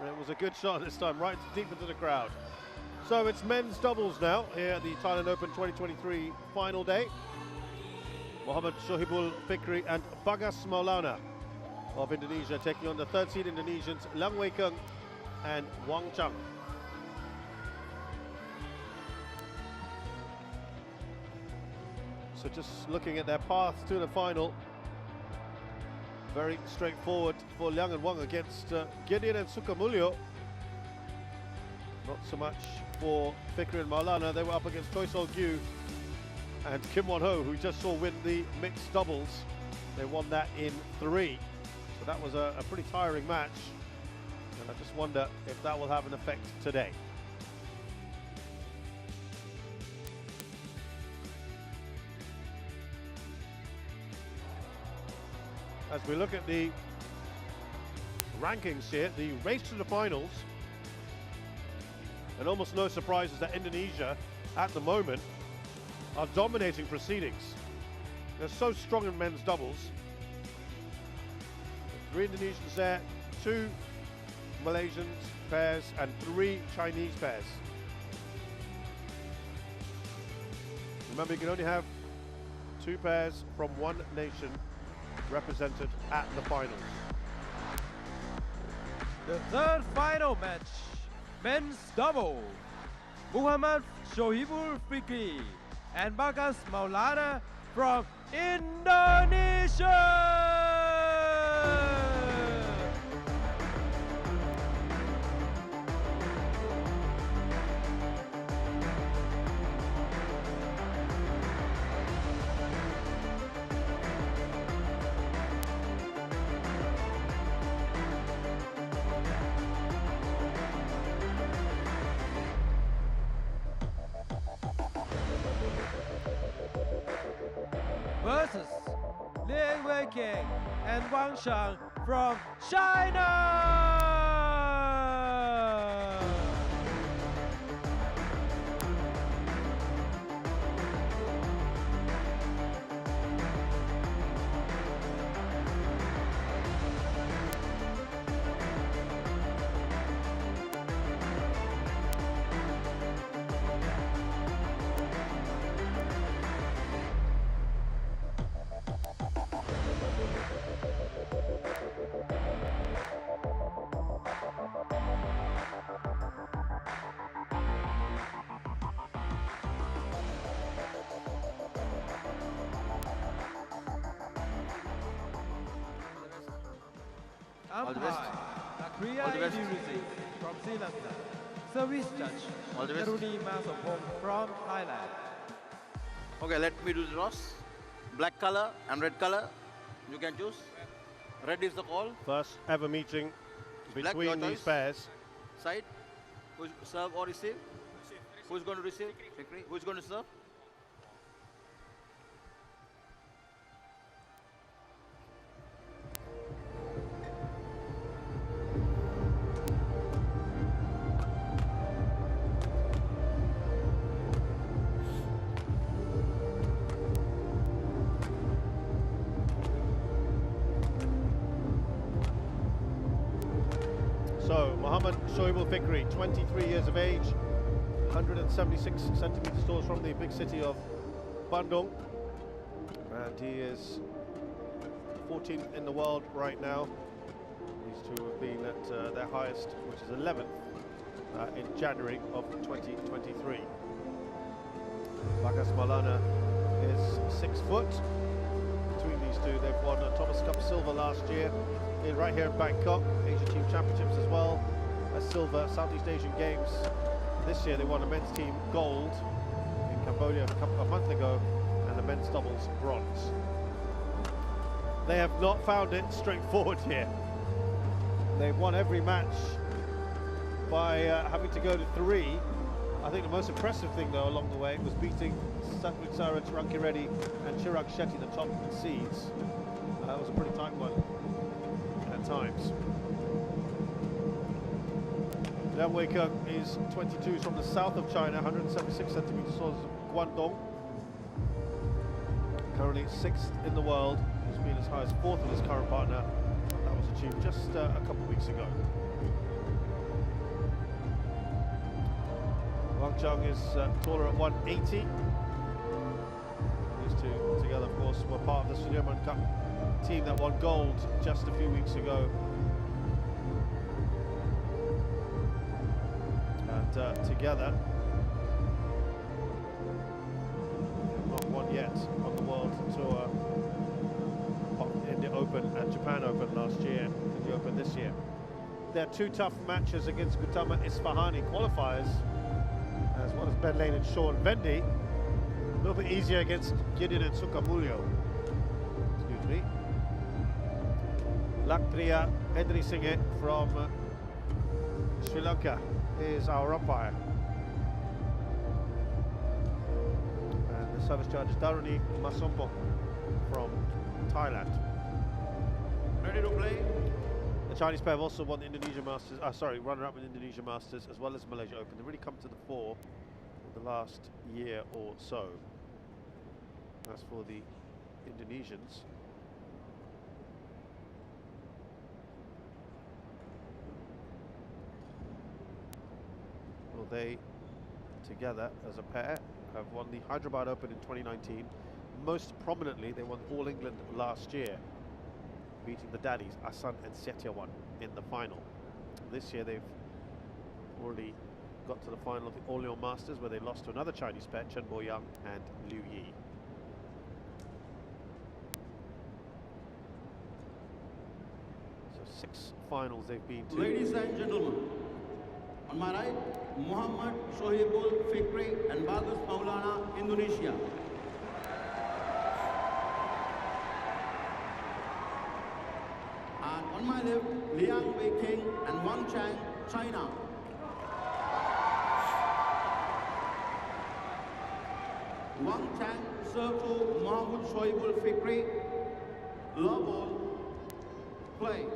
It was a good shot this time, right deep into the crowd. So it's men's doubles now here at the Thailand Open 2023 final day. Muhammad Shohibul Fikri and Bagas Maulana of Indonesia taking on the third seed Indonesians Liang and Wang. So just looking at their path to the final, very straightforward for Liang and Wang against Gideon and Sukamulyo. Not so much for Fikri and Maulana. They were up against Choi Sol-gyu and Kim Won-ho, who we just saw win the mixed doubles. They won that in 3. So that was a pretty tiring match. And I just wonder if that will have an effect today. As we look at the rankings here, the race to the finals, and almost no surprises that Indonesia, at the moment, are dominating proceedings. They're so strong in men's doubles. 3 Indonesians there, 2 Malaysian pairs, and 3 Chinese pairs. Remember, you can only have 2 pairs from 1 nation represented at the finals. The third final match, men's double. Muhammad Shohibul Fikri and Bagas Maulana from Indonesia. Versus Liang and Wang from China. All the best. All the best. From Sri Lanka. Service judge. All the best. Karuni Masopong from Thailand. Okay, let me do the toss. Black color and red color. You can choose. Red is the call. First ever meeting between these pairs. Side. Who's serve or receive? Who's going to receive? Fikri. Who's going to serve? So, Muhammad Shohibul Fikri, 23 years of age, 176 centimeters tall, from the big city of Bandung. And he is 14th in the world right now. These two have been at their highest, which is 11th in January of 2023. Bagas Maulana is 6 foot. Between these two, they've won a Thomas Cup silver last year, right here in Bangkok, Asia Team Championships as well, a silver Southeast Asian Games. This year they won a men's team gold in Cambodia a month ago, and the men's doubles bronze. They have not found it straightforward here. They've won every match by having to go to 3. I think the most impressive thing, though, along the way was beating Satwik Saraj, Rankireddy and Chirag Shetty, the top seeds. That was a pretty tight one at times. Liang Weikeng is 22, he's from the south of China, 176 centimeters tall, Guangdong. Currently 6th in the world. He's been as high as 4th with his current partner. That was achieved just a couple of weeks ago. Wang is taller at 180. These two together, of course, were part of the Sudirman Cup team that won gold just a few weeks ago. And together, not won yet on the World Tour, in the Open and Japan Open last year, in the Open this year. There are two tough matches against Gautama Isfahani qualifiers, as well as Ben Lane and Sean Vendy. A little bit easier against Gideon and Sukamulyo. Excuse me. Lakpriya Henry Singh from Sri Lanka is our umpire. And the service judge is Daruni Masompo from Thailand. Ready to play? The Chinese pair have also won the Indonesia Masters, runner-up in Indonesia Masters as well as Malaysia Open. They've really come to the fore in the last year or so. As for the Indonesians, well, they together as a pair have won the Hyderabad Open in 2019. Most prominently, they won All England last year, beating the daddies Asan and Setiawan in the final. This year they've already got to the final of the All Leon Masters, where they lost to another Chinese pair, Chen Boyang and Liu Yi. So 6 finals they've been to. Ladies and gentlemen, on my right, Muhammad Shohibul Fikri and Bagus Maulana, Indonesia. And on my left, Liang King and Wang Chang, China. Wang Chang serve to Muhammad Shohibul Fikri. Love ball, play.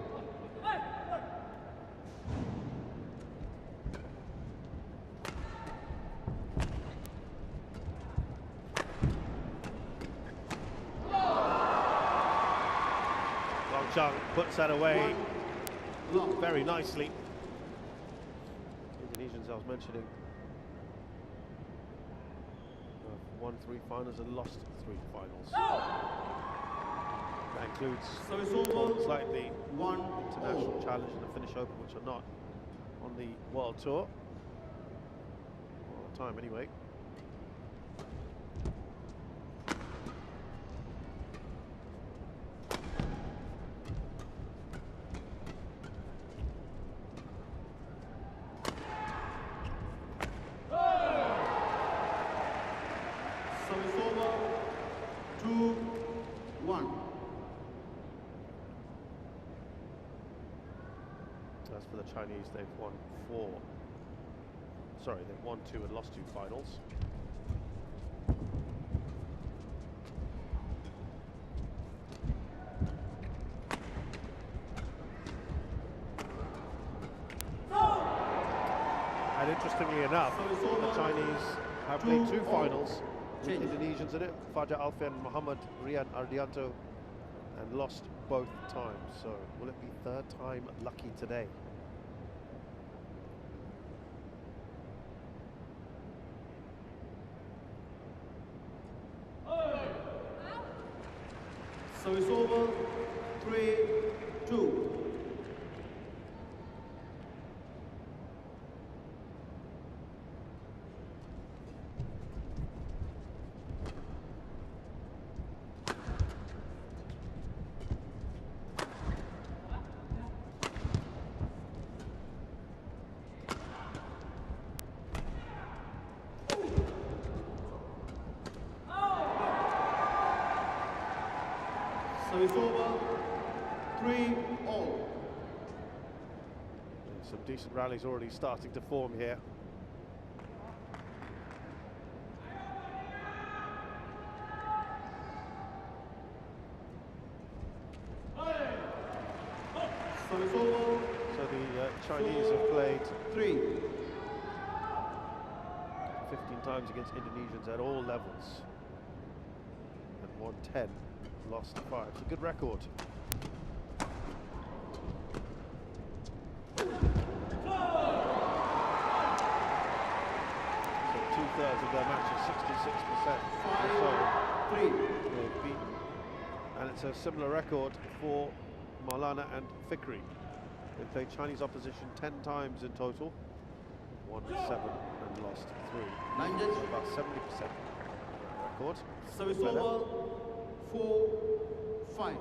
Chung puts that away very nicely. Indonesians, I was mentioning, won 3 finals and lost 3 finals. That includes tournaments like the International Challenge and the Finnish Open, which are not on the World Tour. All the time, anyway. As for the Chinese, they've won 4. Sorry, they've won 2 and lost 2 finals. And interestingly enough, the Chinese have played 2 finals with Indonesians in it, Fajar Alfian and Muhammad Rian Ardianto, and lost both times. So will it be 3rd time lucky today? So it's over. 3-2. So it's over. 3-all. Some decent rallies already starting to form here. So it's over. So the Chinese have played 3. 15 times against Indonesians at all levels and won 10, lost 5. It's a good record. So of their matches, 66% or so they've beaten. And it's a similar record for Maulana and Fikri. They played Chinese opposition 10 times in total, won 7 and lost 3. So about 70% record. Service over, 4-5.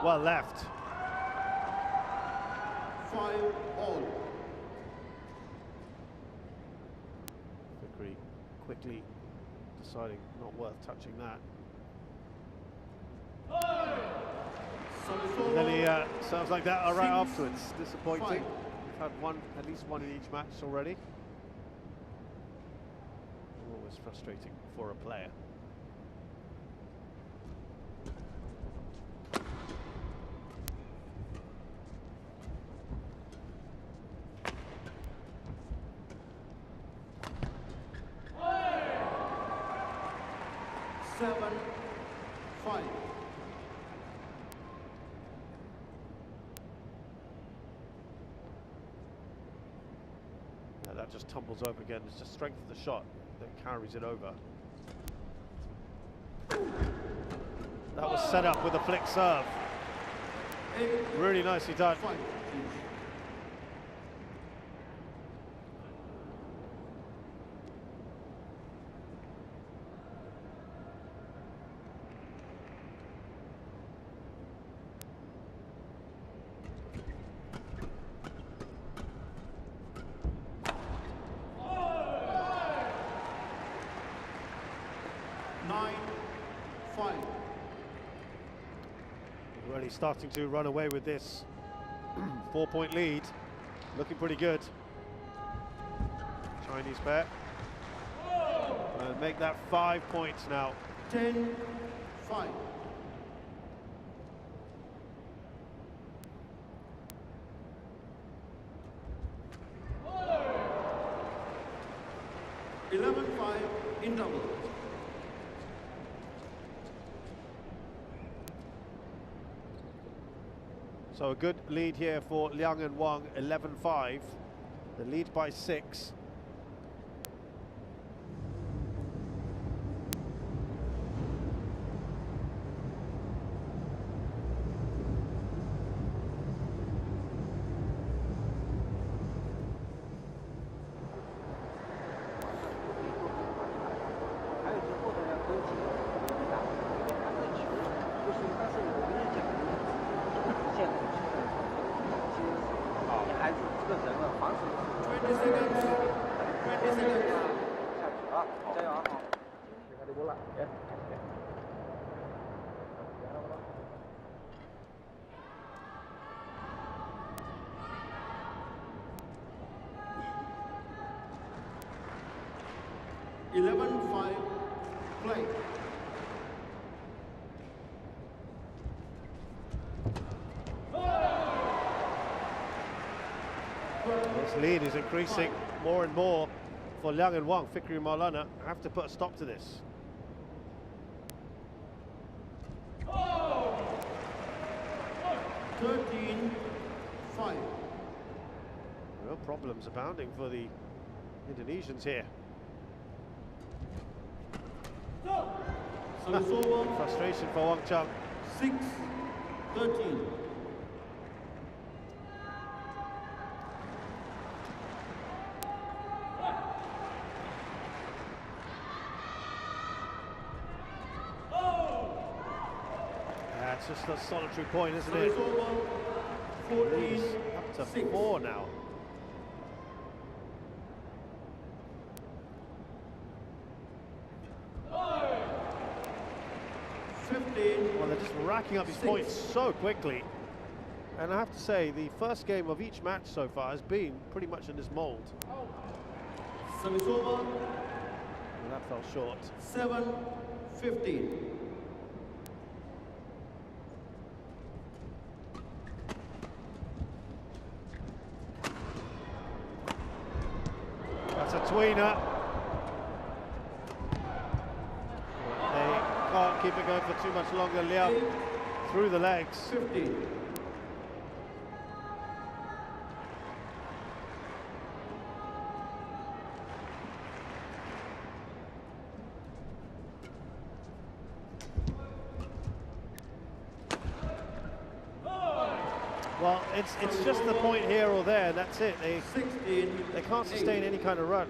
Well left. 5-all. Fikri quickly deciding not worth touching that. And then he sounds like that right afterwards. Disappointing. We've had at least one in each match already. Always frustrating for a player. That just tumbles over again. It's just strength of the shot that carries it over. That was set up with a flick serve. Really nicely done. 9-5. Really starting to run away with this 4-point lead. Looking pretty good. Chinese pair. And make that 5 points now. 10-5. In double. So a good lead here for Liang and Wang, 11-5. The lead by 6. Play. This lead is increasing more and more for Liang and Wang. Fikri and Maulana have to put a stop to this. Oh! 13-5. Real problems abounding for the Indonesians here. Frustration for Wang Chung. 6-13. It's just a solitary point, isn't it? 14, up to 4 now. Well, they're just racking up these points so quickly. And I have to say, the first game of each match so far has been pretty much in this mold. Service over. And that fell short. 7-15. That's a tweener. They can't keep it going for too much longer. Liang through the legs. 15. Well, it's just the point here or there, that's it. They 16. They can't sustain any kind of run.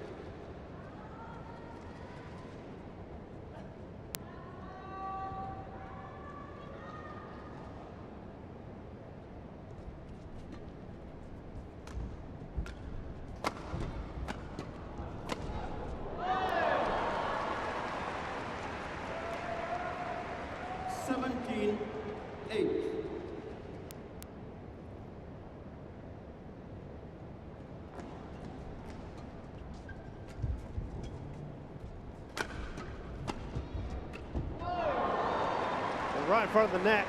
Right in front of the net,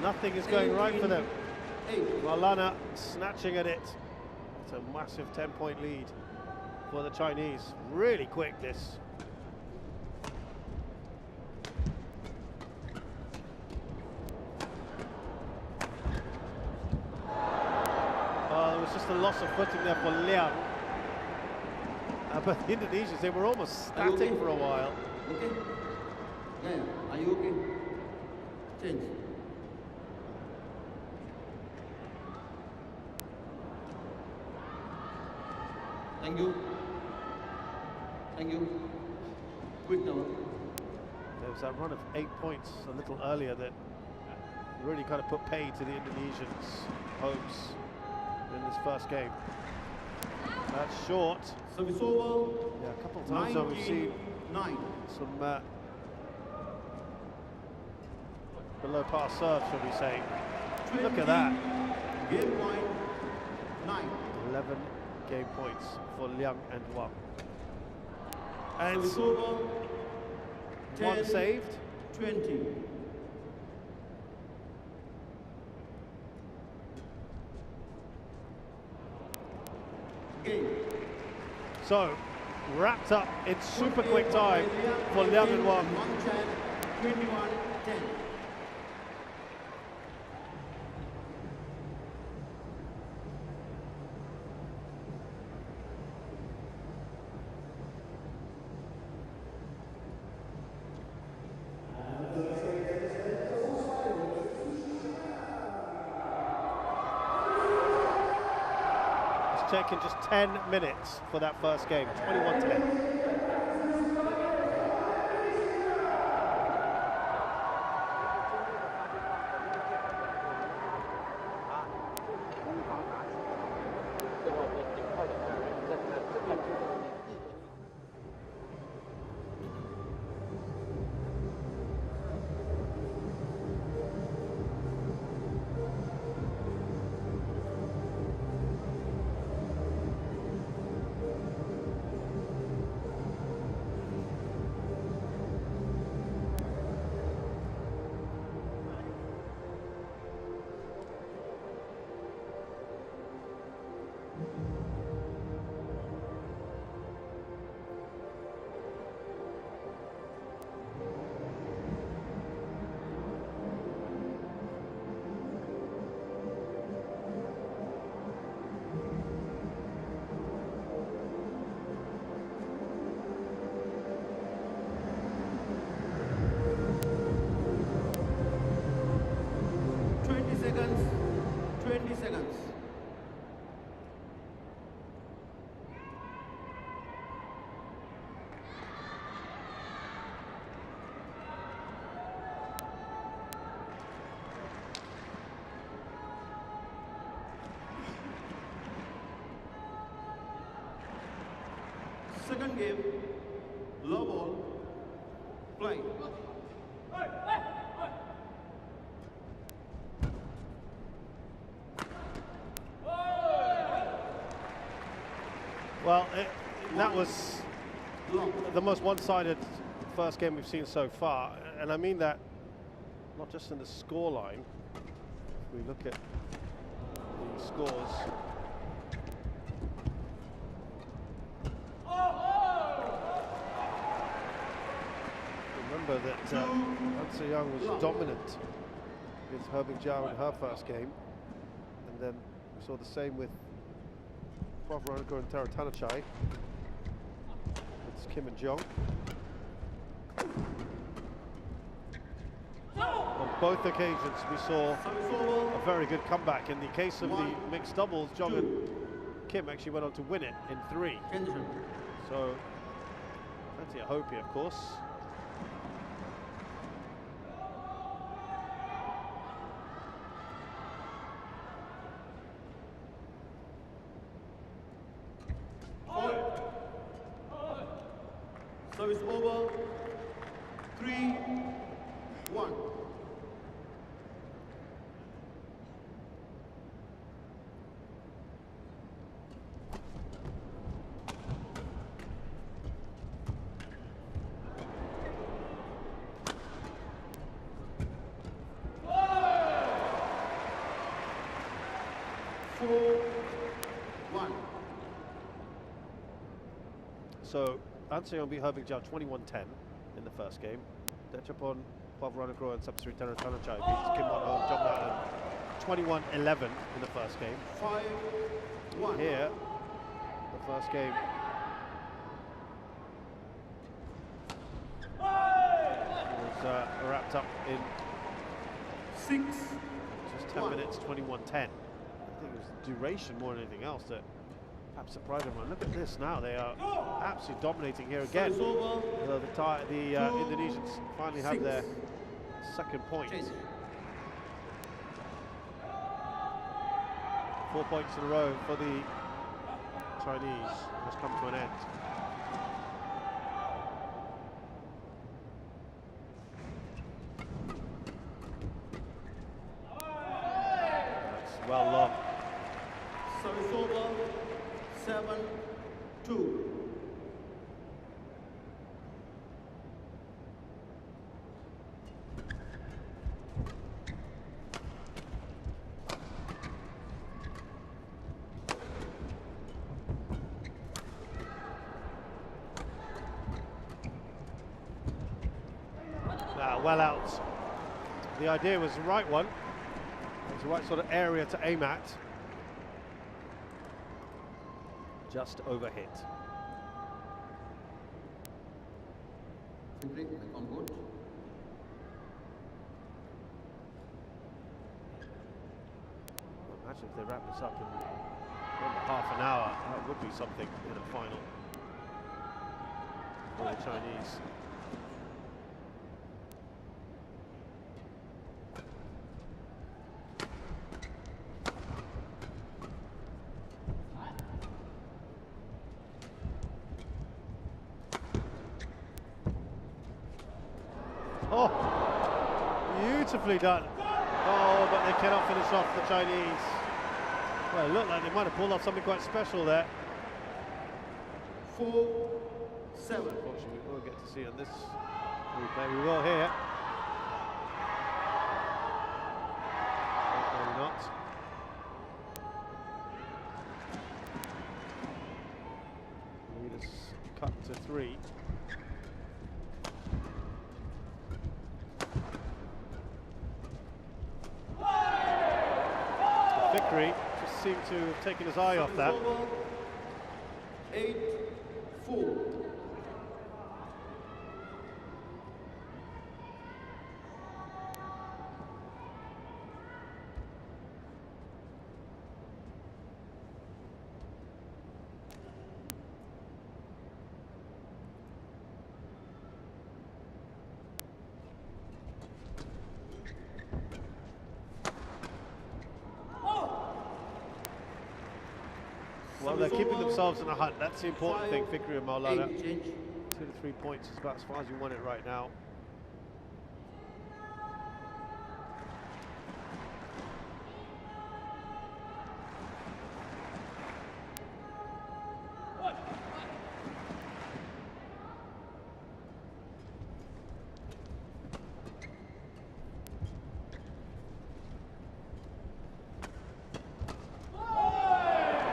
nothing is going right for them. Maulana snatching at it. It's a massive 10-point lead for the Chinese. Really quick, this. There was just a loss of footing there for Liang. But the Indonesians, they were almost static for a while. Okay. Yeah, are you okay? Change. Thank you. Thank you. Quick now. There was that run of 8 points a little earlier that really kind of put paid to the Indonesians' hopes in this first game. That's short. Service over. Yeah, a couple of times now we've seen 9. some below par serve, shall we say. Look at that. Game point 9. 11 game points for Liang and Wang. And Service over. one 10, saved. 20. Game. So, wrapped up in super quick time for Liang and Wang. 21-10. Taken just 10 minutes for that first game, 21-10. Second game, low ball, play. Well, that was the most one-sided first game we've seen so far, and I mean that not just in the scoreline. If we look at the scores. Remember that An Young was dominant with Herbing Jiao in her first game, and then we saw the same with Veronica and Taratanachai. It's Kim and Jong. And both occasions we saw a very good comeback. In the case of the mixed doubles, Jong and Kim actually went on to win it in 3. So plenty of hope here, of course. Service over. 3-1. So Anseong beat Herbing Jiao 21-10 in the first game. Dechapon, Pavranagro and Subsri Tanachai beat Kim Won-ho, Jong Na 21-11 in the first game. 5-1. Here, the first game was wrapped up in 6. just 10 minutes, 21-10. I think it was the duration more than anything else that perhaps surprised everyone. Look at this now, they are absolutely dominating here again. The Indonesians finally have their second point. 4 points in a row for the Chinese has come to an end. That's well long. Service over. 7-2. Well out. The idea was the right one. It's the right sort of area to aim at. Just overhit. Fikri, back on board. Imagine if they wrap this up in under half an hour. That would be something in a final for the Chinese. Oh, beautifully done. Oh, but they cannot finish off the Chinese. Well, it looked like they might have pulled off something quite special there. 4-7. Unfortunately, we won't get to see on this replay. We will here. Maybe not. Lead us cut to 3. Fikri just seemed to have taken his eye off that. 8-4. Well, they're keeping themselves in a hunt. That's the important thing, Fikri and Maulana. 2 change. to 3 points is about as far as you want it right now.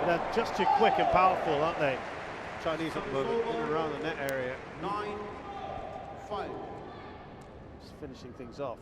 They're just too quick and powerful, aren't they? Chinese at the moment, in and around the net area. 9-5. Just finishing things off.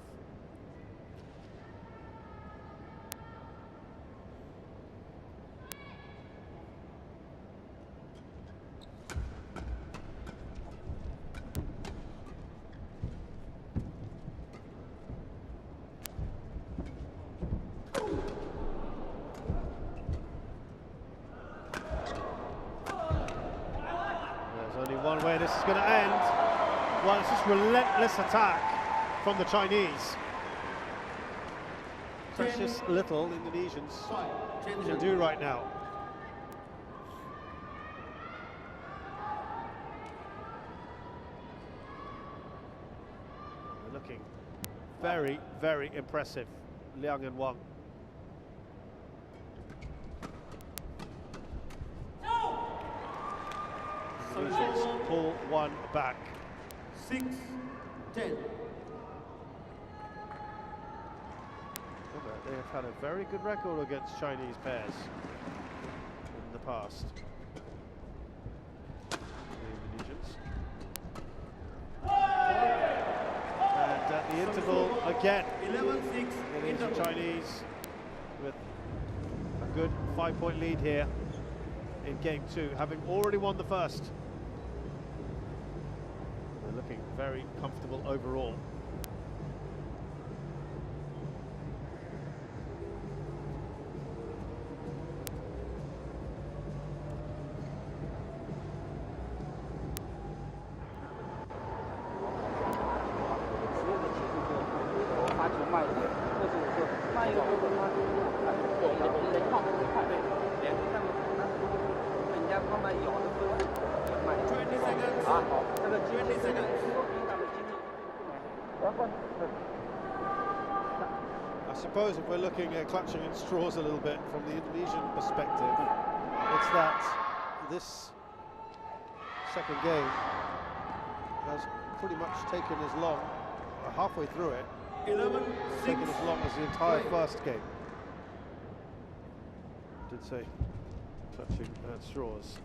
one way this is going to end. Well, it's just relentless attack from the Chinese. Precious little Indonesians can do right now. They're looking very, very impressive, Liang and Wang. Indonesians pull one back. 6-10. They have had a very good record against Chinese pairs in the past. The Indonesians. And at the interval again, 11-6. it is the Chinese with a good 5-point lead here in game 2, having already won the first. They're looking very comfortable overall. I suppose if we're looking at clutching at straws a little bit from the Indonesian perspective, it's that this second game has pretty much taken as long, halfway through it, taken as long as the entire first game. I did say clutching at straws.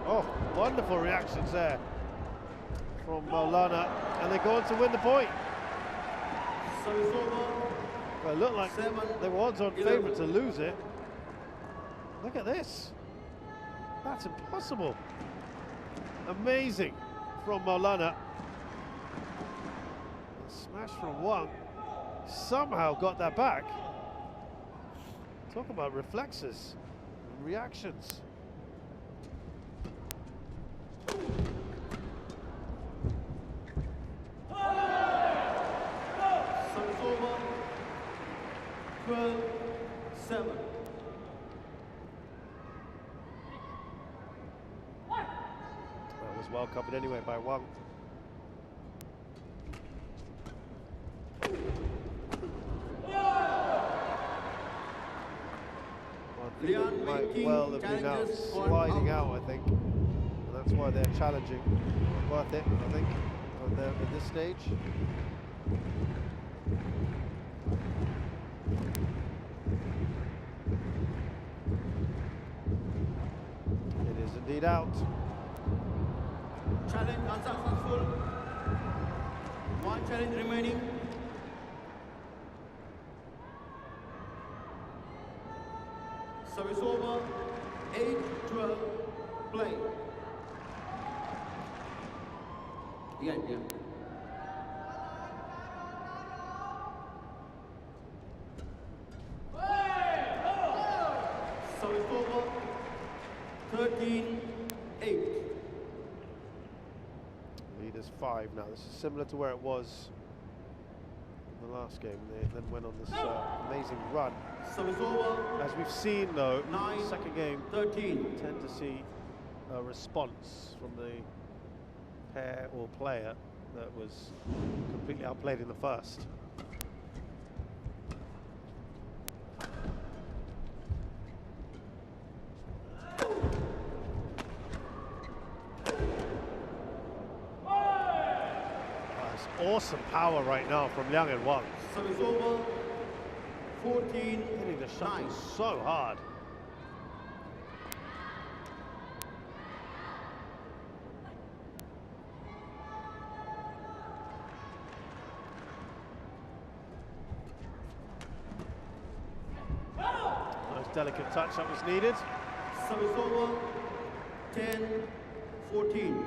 Oh, wonderful reactions there from Maulana, and they go on to win the point. Well, it looked like they were odds-on favourite to lose it. Look at this. That's impossible. Amazing from Maulana. A smash from Wang. Somehow got that back. Talk about reflexes and reactions. That was well covered anyway by Wang. Fikri might well have been out sliding out, I think. And that's why they're challenging. Worth it, I think, at this stage. It is indeed out. Challenge unsuccessful. One challenge remaining. Service over. 8-12. Play. Yeah. Service over. 13-8. Lead is 5 now. This is similar to where it was in the last game. They then went on this amazing run. Service over. As we've seen, though, 9, the second game, 13. we tend to see a response from the pair or player that was completely outplayed in the first. Awesome power right now from Liang and Wang. Service over. 14. Hitting the shuttle so hard. Nice delicate touch that was needed. Service over. 10-14.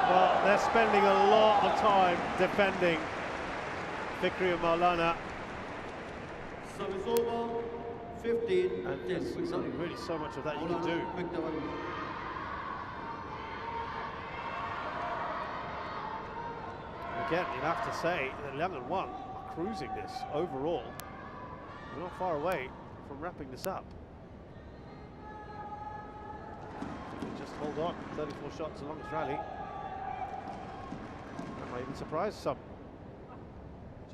Well, they're spending a lot of time defending Fikri and Maulana. Service over, 15 And 10. there's only really so much of that you can do. Again, you'd have to say that Liang and Wang are cruising this overall. We're not far away from wrapping this up. Just hold on, 34 shots, the longest rally. That might even surprise some.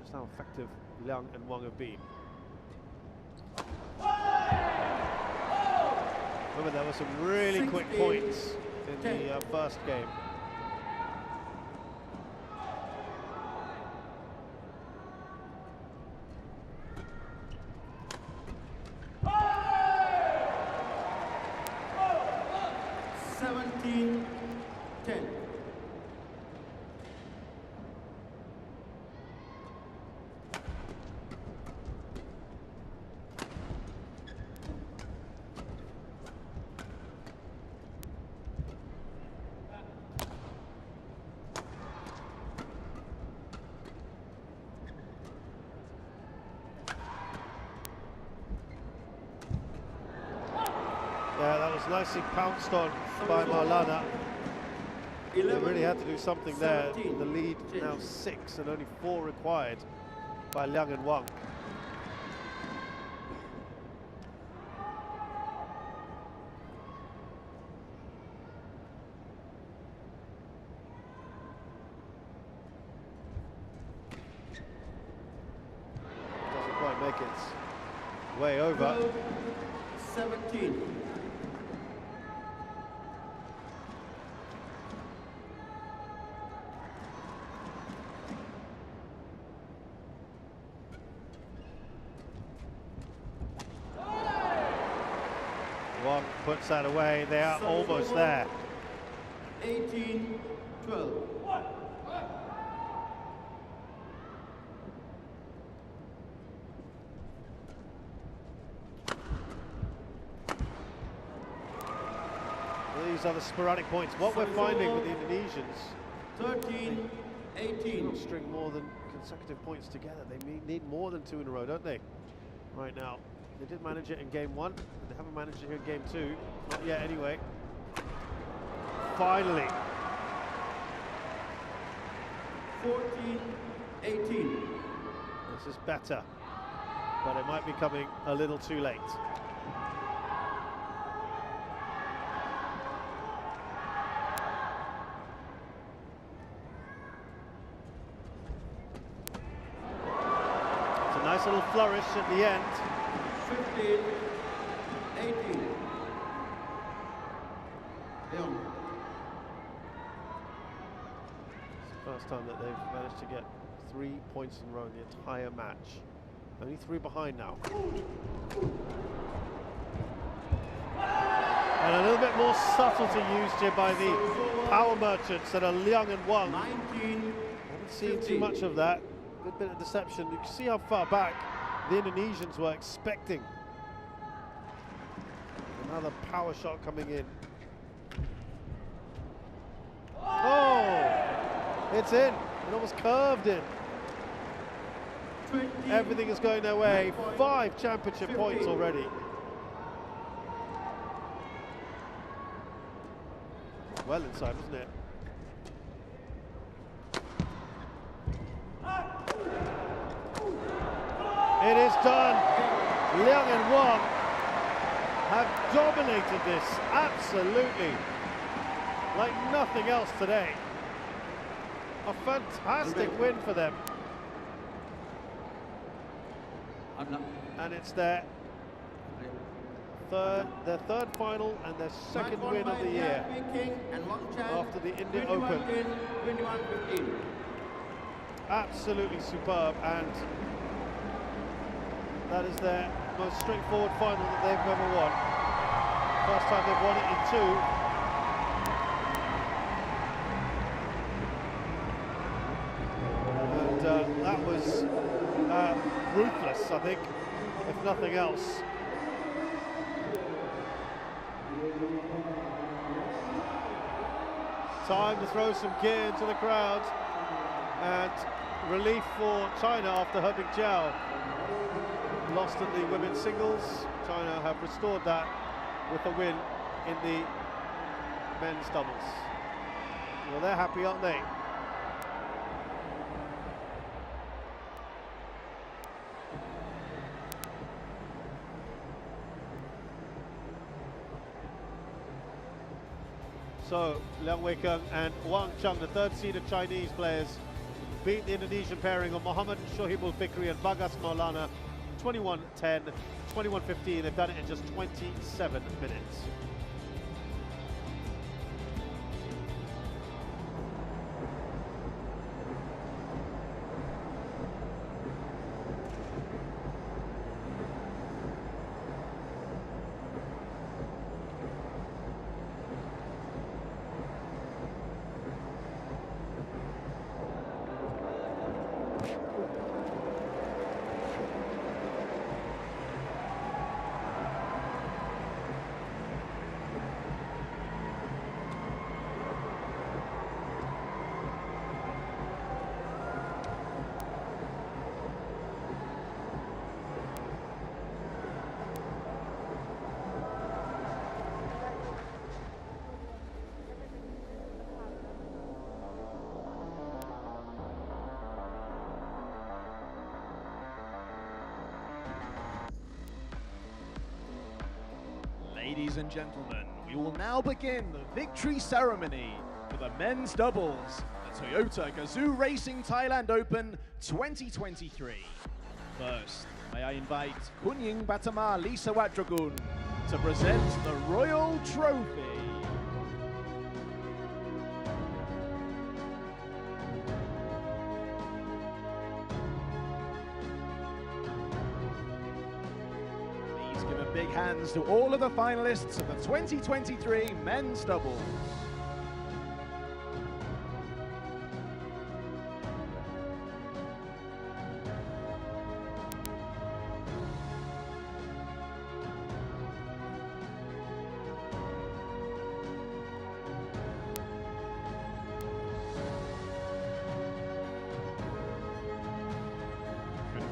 Just how effective Liang and Wang have been. Remember, there were some really quick points in the first game. Yeah, that was nicely pounced on by Maulana. They really had to do something there. The lead now 6 and only 4 required by Liang and Wang. Doesn't quite make it way over. 17. Wang puts that away. They are almost there. 18, 12. These are the sporadic points. What we're finding with the Indonesians, 13, 18. they don't string more than consecutive points together. They need more than 2 in a row, don't they? Right now. They did manage it in game 1. They haven't managed it here in game 2. Not yet, anyway. Finally. 14, 18. This is better, but it might be coming a little too late. It's a nice little flourish at the end. 15, 18. Liang. It's the first time that they've managed to get 3 points in a row in the entire match. Only 3 behind now. And a little bit more subtlety used here by the power merchants that are Liang and Wang. 19. Haven't seen too much of that. Good bit of deception. You can see how far back the Indonesians were expecting. Another power shot coming in. Oh! It's in. It almost curved in. 20. Everything is going their way. 5 championship points already. Well inside, wasn't it? It is done. Liang and Wang have dominated this absolutely like nothing else today. A fantastic win for them. And it's their third final and their second win of the year after the India Open. Absolutely superb, and that is their most straightforward final that they've ever won. First time they've won it in 2. And that was ruthless, I think, if nothing else. Time to throw some gear into the crowd, and relief for China after Hebing Jiao lost in the women's singles. China have restored that with a win in the men's doubles. Well, they're happy, aren't they? So, Liang and Wang, the third-seeded Chinese players, beat the Indonesian pairing of Muhammad Shohibul Fikri and Bagas Maulana 21-10, 21-15. They've done it in just 27 minutes. Ladies and gentlemen, we will now begin the victory ceremony for the men's doubles, the Toyota GAZOO Racing Thailand Open 2023. First, may I invite Kunying Batama Lisa Watragun to present the Royal Trophy. Give a big hands to all of the finalists of the 2023 men's doubles.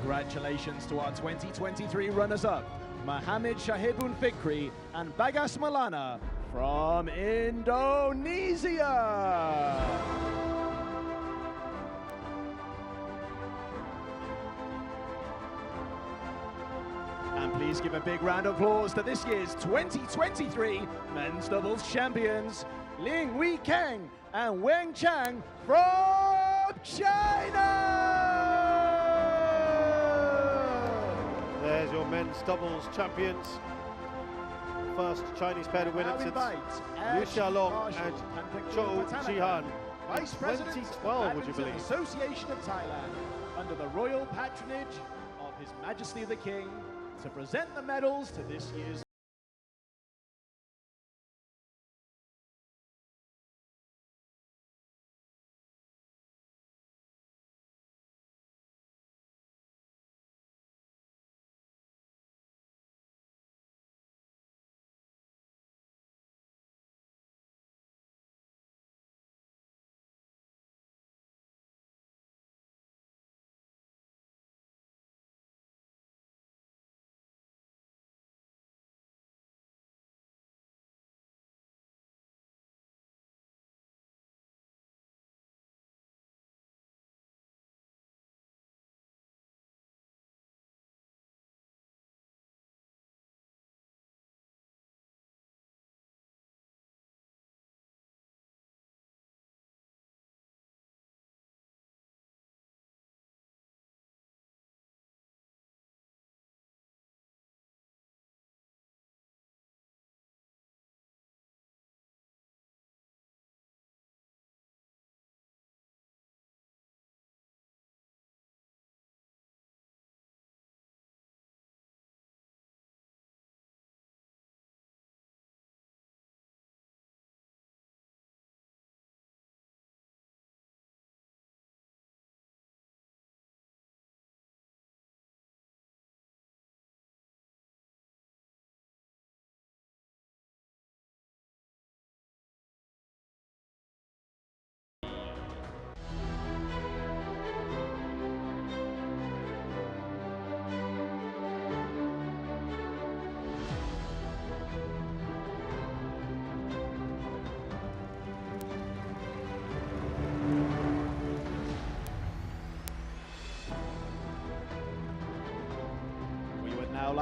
Congratulations to our 2023 runners-up, Mohammed Shahibun Fikri and Bagas Maulana from Indonesia. And please give a big round of applause to this year's 2023 men's doubles champions, Ling Weikeng and Wang Chang from China. There's your men's doubles champions. First Chinese pair to win it since Liu Xiaolong and Zhou Jihan. Vice President 2012, would you believe? Association of Thailand, under the royal patronage of His Majesty the King, to present the medals to this year's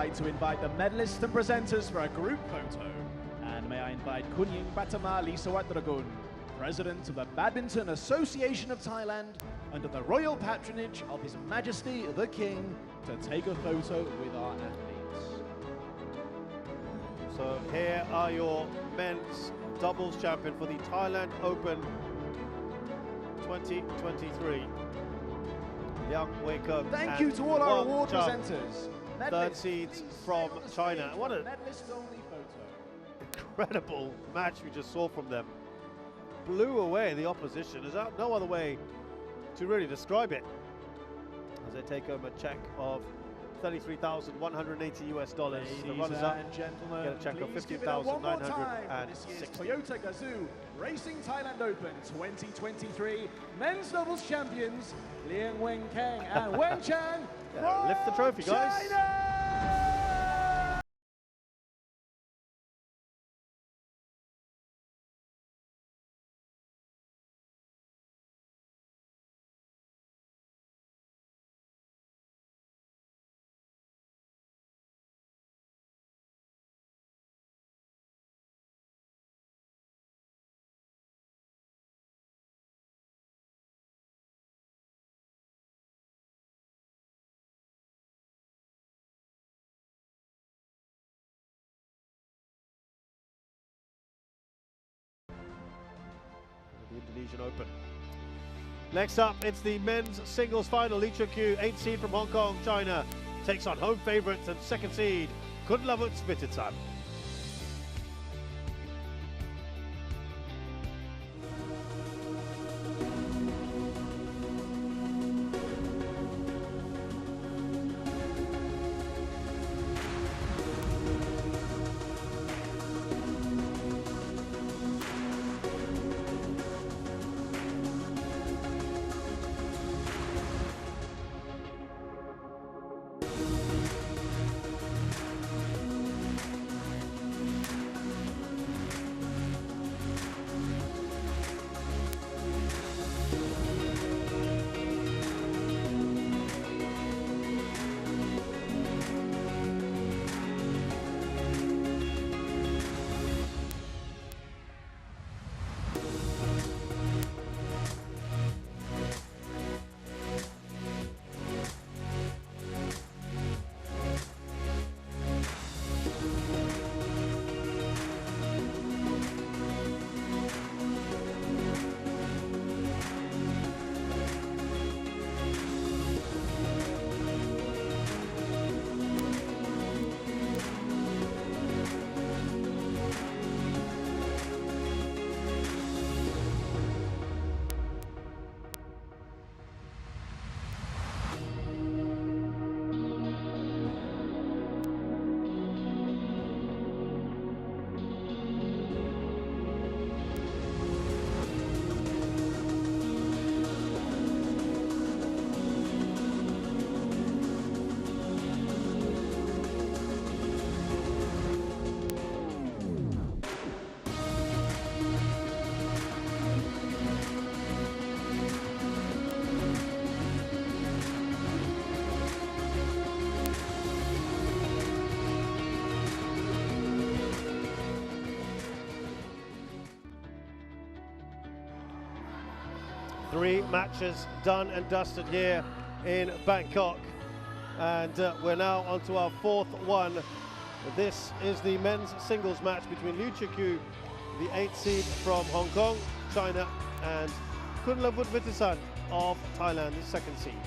like to invite the medalists and presenters for a group photo. And may I invite Kunying Batama Lisawatragun, President of the Badminton Association of Thailand, under the royal patronage of His Majesty the King, to take a photo with our athletes. So here are your men's doubles champion for the Thailand Open 2023. Liang, thank you to all our Wang award presenters. Third seeds from China. What an medalist-only photo. incredible match we just saw from them. Blew away the opposition. There's no other way to really describe it. As they take home a check of $33,180 US. The runners-up and gentlemen, get a check of $15,960. Toyota GAZOO Racing Thailand Open 2023 men's doubles champions Liang Wenkang and Wang Chan. Yeah, lift the trophy, guys. China! The Indonesian Open. Next up, it's the men's singles final. Lee Chuk-kyu, 8th seed from Hong Kong, China, takes on home favourites and 2nd seed Kunlavut-Svititan. Three matches done and dusted here in Bangkok, and we're now on to our 4th one. This is the men's singles match between Lee Chuk-kyu, the 8th seed from Hong Kong, China, and Kunlavut-Svititan of Thailand, the 2nd seed.